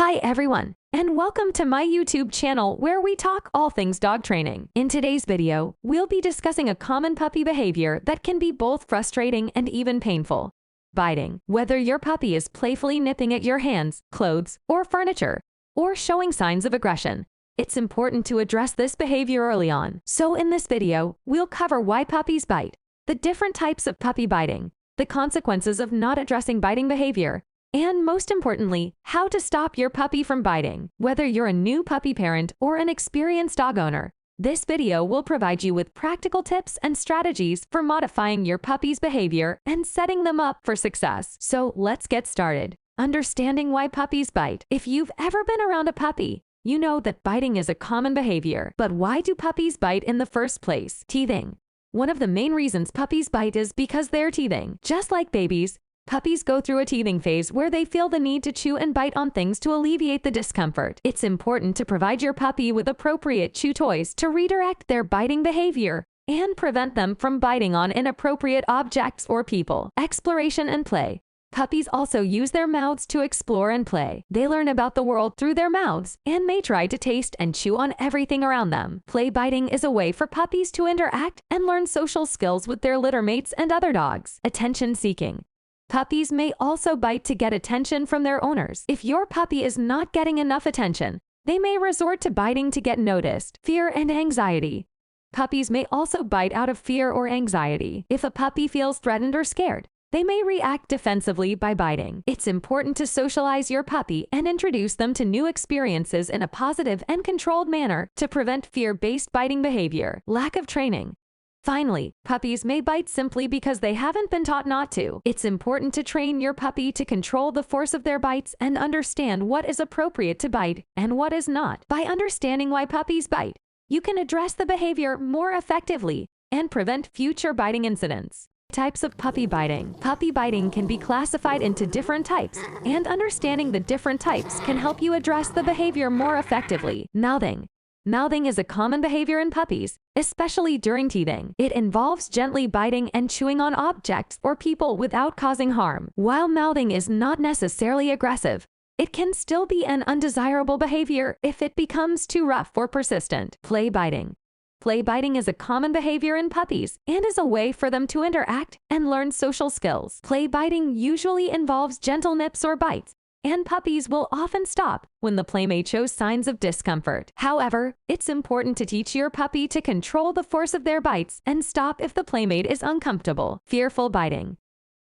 Hi everyone, and welcome to my YouTube channel where we talk all things dog training. In today's video, we'll be discussing a common puppy behavior that can be both frustrating and even painful. Biting. Whether your puppy is playfully nipping at your hands, clothes, or furniture, or showing signs of aggression, it's important to address this behavior early on. So in this video, we'll cover why puppies bite, the different types of puppy biting, the consequences of not addressing biting behavior, and most importantly, how to stop your puppy from biting. Whether you're a new puppy parent or an experienced dog owner, this video will provide you with practical tips and strategies for modifying your puppy's behavior and setting them up for success. So let's get started. Understanding why puppies bite. If you've ever been around a puppy, you know that biting is a common behavior. But why do puppies bite in the first place? Teething. One of the main reasons puppies bite is because they're teething. Just like babies, puppies go through a teething phase where they feel the need to chew and bite on things to alleviate the discomfort. It's important to provide your puppy with appropriate chew toys to redirect their biting behavior and prevent them from biting on inappropriate objects or people. Exploration and play. Puppies also use their mouths to explore and play. They learn about the world through their mouths and may try to taste and chew on everything around them. Play biting is a way for puppies to interact and learn social skills with their litter mates and other dogs. Attention seeking. Puppies may also bite to get attention from their owners. If your puppy is not getting enough attention, they may resort to biting to get noticed. Fear and anxiety. Puppies may also bite out of fear or anxiety. If a puppy feels threatened or scared, they may react defensively by biting. It's important to socialize your puppy and introduce them to new experiences in a positive and controlled manner to prevent fear-based biting behavior. Lack of training. Finally, puppies may bite simply because they haven't been taught not to. It's important to train your puppy to control the force of their bites and understand what is appropriate to bite and what is not. By understanding why puppies bite, you can address the behavior more effectively and prevent future biting incidents. Types of puppy biting. Puppy biting can be classified into different types, and understanding the different types can help you address the behavior more effectively. Mouthing. Mouthing is a common behavior in puppies, especially during teething. It involves gently biting and chewing on objects or people without causing harm. While mouthing is not necessarily aggressive, it can still be an undesirable behavior if it becomes too rough or persistent. Play biting. Play biting is a common behavior in puppies and is a way for them to interact and learn social skills. Play biting usually involves gentle nips or bites, and puppies will often stop when the playmate shows signs of discomfort. However, it's important to teach your puppy to control the force of their bites and stop if the playmate is uncomfortable. Fearful biting.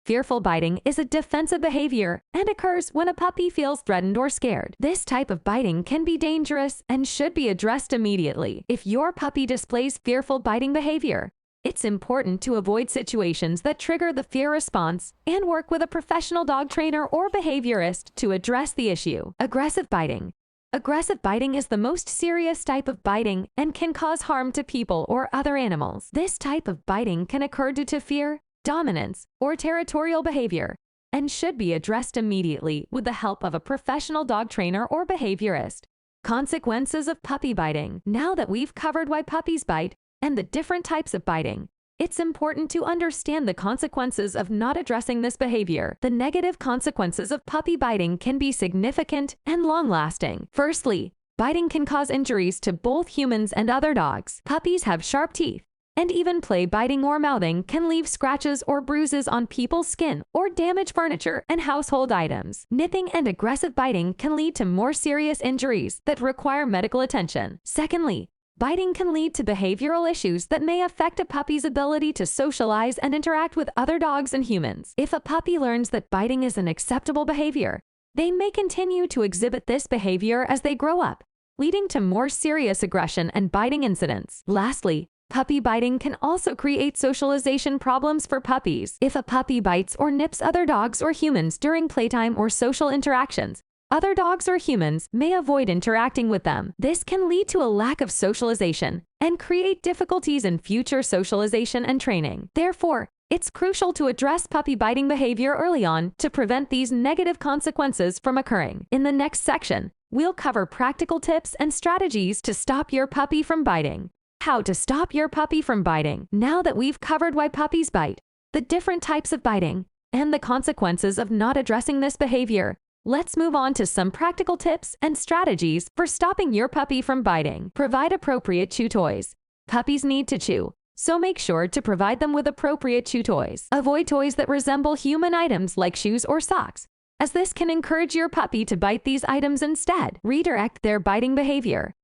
Fearful biting is a defensive behavior and occurs when a puppy feels threatened or scared. This type of biting can be dangerous and should be addressed immediately. If your puppy displays fearful biting behavior, it's important to avoid situations that trigger the fear response and work with a professional dog trainer or behaviorist to address the issue. Aggressive biting. Aggressive biting is the most serious type of biting and can cause harm to people or other animals. This type of biting can occur due to fear, dominance, or territorial behavior, and should be addressed immediately with the help of a professional dog trainer or behaviorist. Consequences of puppy biting. Now that we've covered why puppies bite and the different types of biting, it's important to understand the consequences of not addressing this behavior. The negative consequences of puppy biting can be significant and long-lasting. Firstly, biting can cause injuries to both humans and other dogs. Puppies have sharp teeth, and even play biting or mouthing can leave scratches or bruises on people's skin or damage furniture and household items. Nipping and aggressive biting can lead to more serious injuries that require medical attention. Secondly, biting can lead to behavioral issues that may affect a puppy's ability to socialize and interact with other dogs and humans. If a puppy learns that biting is an acceptable behavior, they may continue to exhibit this behavior as they grow up, leading to more serious aggression and biting incidents. Lastly, puppy biting can also create socialization problems for puppies. If a puppy bites or nips other dogs or humans during playtime or social interactions, other dogs or humans may avoid interacting with them. This can lead to a lack of socialization and create difficulties in future socialization and training. Therefore, it's crucial to address puppy biting behavior early on to prevent these negative consequences from occurring. In the next section, we'll cover practical tips and strategies to stop your puppy from biting. How to stop your puppy from biting. Now that we've covered why puppies bite, the different types of biting, and the consequences of not addressing this behavior, Let's move on to some practical tips and strategies for stopping your puppy from biting. Provide appropriate chew toys. Puppies need to chew, so make sure to provide them with appropriate chew toys. Avoid toys that resemble human items like shoes or socks, as this can encourage your puppy to bite these items instead. Redirect their biting behavior.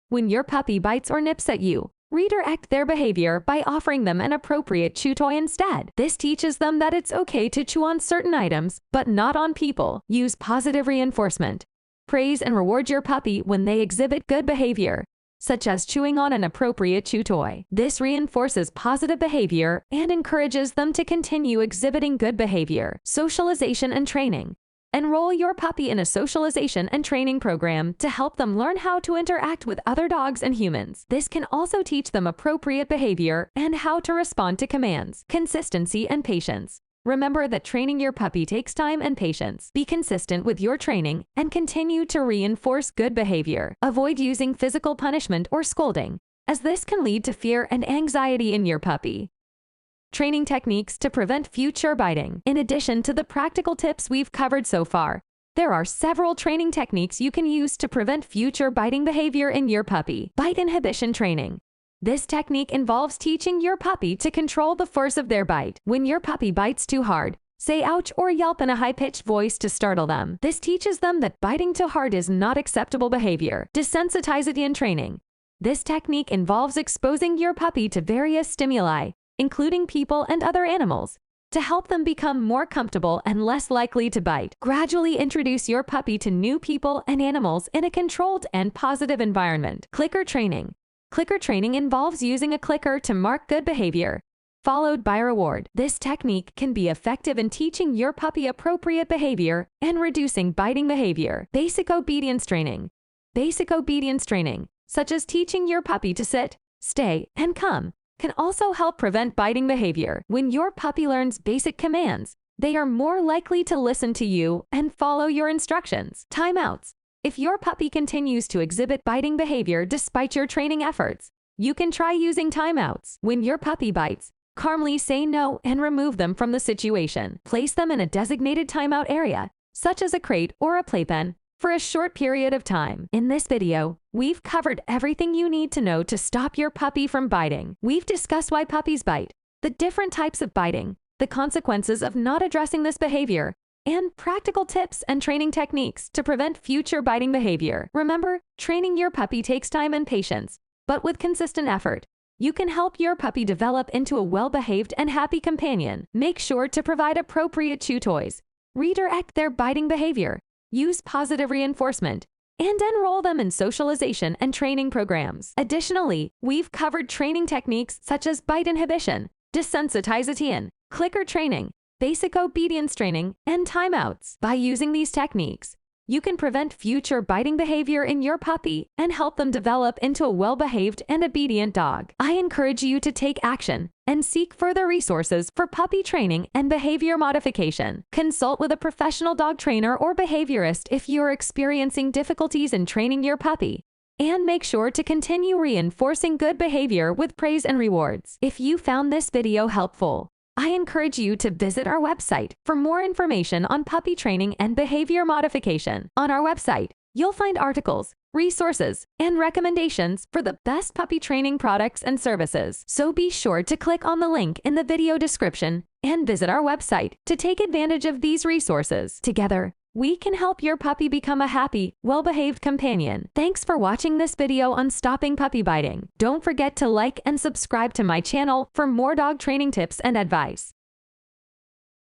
When your puppy bites or nips at you, redirect their behavior by offering them an appropriate chew toy instead. This teaches them that it's okay to chew on certain items, but not on people. Use positive reinforcement. Praise and reward your puppy when they exhibit good behavior, such as chewing on an appropriate chew toy. This reinforces positive behavior and encourages them to continue exhibiting good behavior. Socialization and training. Enroll your puppy in a socialization and training program to help them learn how to interact with other dogs and humans. This can also teach them appropriate behavior and how to respond to commands. Consistency and patience. Remember that training your puppy takes time and patience. Be consistent with your training and continue to reinforce good behavior. Avoid using physical punishment or scolding, as this can lead to fear and anxiety in your puppy. Training techniques to prevent future biting. In addition to the practical tips we've covered so far, there are several training techniques you can use to prevent future biting behavior in your puppy. Bite inhibition training. This technique involves teaching your puppy to control the force of their bite. When your puppy bites too hard, say ouch or yelp in a high-pitched voice to startle them. This teaches them that biting too hard is not acceptable behavior. Desensitization training. This technique involves exposing your puppy to various stimuli, including people and other animals, to help them become more comfortable and less likely to bite. Gradually introduce your puppy to new people and animals in a controlled and positive environment. Clicker training. Clicker training involves using a clicker to mark good behavior, followed by a reward. This technique can be effective in teaching your puppy appropriate behavior and reducing biting behavior. Basic obedience training. Basic obedience training, such as teaching your puppy to sit, stay, and come, can also help prevent biting behavior. When your puppy learns basic commands, they are more likely to listen to you and follow your instructions. Timeouts. If your puppy continues to exhibit biting behavior despite your training efforts, you can try using timeouts. When your puppy bites, calmly say no and remove them from the situation. Place them in a designated timeout area, such as a crate or a playpen, for a short period of time. In this video, we've covered everything you need to know to stop your puppy from biting. We've discussed why puppies bite, the different types of biting, the consequences of not addressing this behavior, and practical tips and training techniques to prevent future biting behavior. Remember, training your puppy takes time and patience, but with consistent effort, you can help your puppy develop into a well-behaved and happy companion. Make sure to provide appropriate chew toys, redirect their biting behavior, use positive reinforcement, and enroll them in socialization and training programs. Additionally, we've covered training techniques such as bite inhibition, desensitization, clicker training, basic obedience training, and timeouts. By using these techniques, you can prevent future biting behavior in your puppy and help them develop into a well-behaved and obedient dog. I encourage you to take action and seek further resources for puppy training and behavior modification. Consult with a professional dog trainer or behaviorist if you're experiencing difficulties in training your puppy. And make sure to continue reinforcing good behavior with praise and rewards. If you found this video helpful, I encourage you to visit our website for more information on puppy training and behavior modification. On our website, you'll find articles, resources, and recommendations for the best puppy training products and services. So be sure to click on the link in the video description and visit our website to take advantage of these resources. Together, we can help your puppy become a happy, well-behaved companion. Thanks for watching this video on stopping puppy biting. Don't forget to like and subscribe to my channel for more dog training tips and advice.